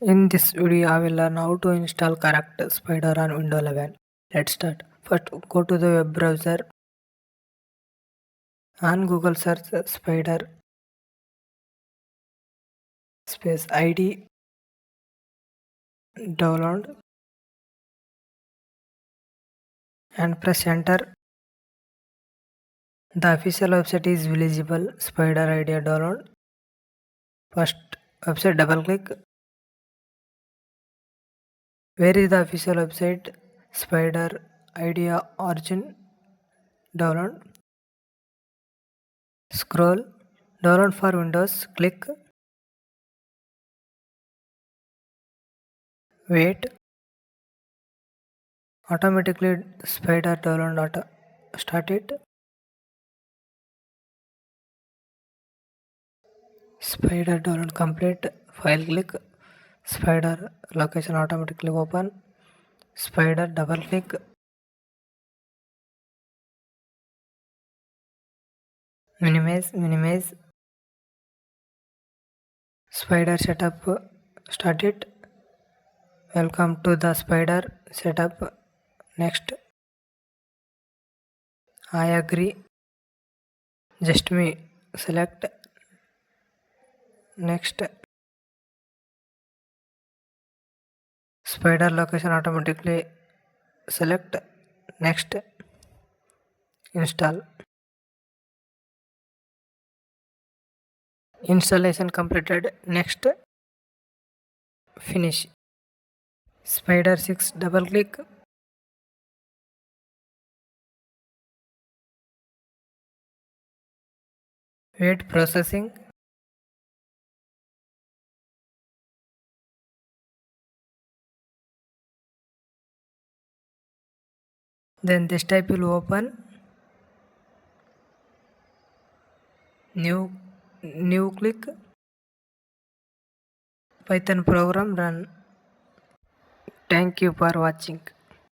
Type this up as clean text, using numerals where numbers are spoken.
In this video, I will learn how to install correct Spyder on Windows 11. Let's start. First, go to the web browser. On Google search Spyder space ID download and press enter. The official website is visible. Spyder idea download. First website, double click. Where is the official website? Spyder idea origin download. Scroll. Download for Windows. Click. Wait. Automatically Spyder download start it. Spyder download complete. File click. Spyder location automatically open. Spyder double click. Minimize. Spyder setup start it. Welcome to the Spyder setup. Next. I agree. Just me. Select. Next. Spyder location automatically select. Next. Install. Installation completed. Next. Finish. Spyder 6 double click. Wait processing. Then this type will open. New click. Python program run. Thank you for watching.